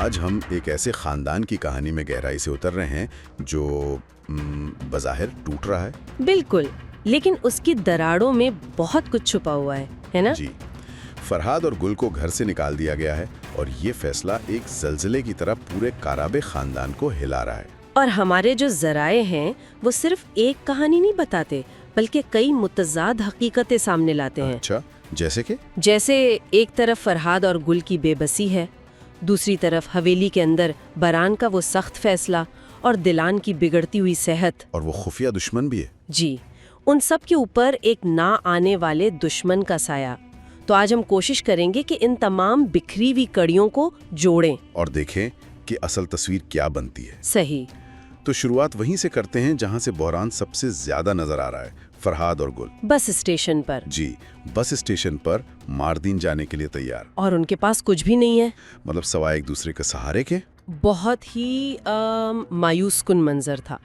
आज हम एक ऐसे खानदान की कहानी में गहराई से उतर रहे हैं जो बज़ाहिर टूट रहा है। बिल्कुल, लेकिन उसकी दरारों में बहुत कुछ छुपा हुआ है ना? जी, फरहाद और गुल को घर से निकाल दिया गया है और ये फैसला एक ज़लज़ले की तरह पूरे काराबे खानदान को हिला रहा है। और हमारे जो ज़राए हैं वो सिर्फ एक कहानी नहीं बताते, बल्कि कई मुतज़ाद हकीकतें सामने लाते हैं। अच्छा, जैसे कि? जैसे एक तरफ फरहाद और गुल की बेबसी है, दूसरी तरफ हवेली के अंदर बरान का वो सख्त फैसला और दिलान की बिगड़ती हुई सेहत। और वो खुफिया दुश्मन भी है। जी, उन सब के ऊपर एक ना आने वाले दुश्मन का साया। तो आज हम कोशिश करेंगे कि इन तमाम बिखरी हुई कड़ियों को जोड़ें और देखें कि असल तस्वीर क्या बनती है। सही। तो शुरुआत वहीं से करते हैं जहां से बहरान सबसे ज्यादा नजर आ रहा है, फरहाद और गुल। बस स्टेशन पर। जी, बस स्टेशन पर मारदीन जाने के लिए तैयार। और उनके पास कुछ भी नहीं है। मतलब सवाए एक दूसरे के सहारे के। बहुत ही मायूस कुन मंजर था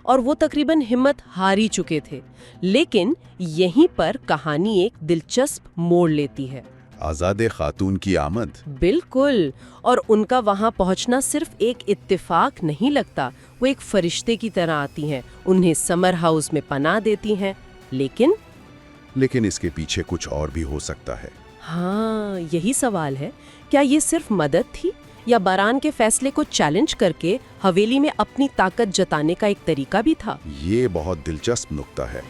और वो तकरीबन हिम्मत हार ही चुके थे। लेकिन यहीं पर कहानी एक दिलचस्प मोड़ लेती है। आज़ादे खातून की आमद। बिल्कुल, और उनका वहां पहुंचना सिर्फ एक इत्तेफाक नहीं लगता, वो एक फरिश्ते की तरह आती हैं, उन्हें समर हाउस में पनाह देती हैं। लेकिन इसके पीछे कुछ और भी हो सकता है। हाँ, यही सवाल है, क्या ये सिर्फ मदद थी या बरान के फैसले को चैलेंज करके हवेली में अपनी ताकत जताने का एक तरीका भी था? ये बहुत दिलचस्प नुक्ता है।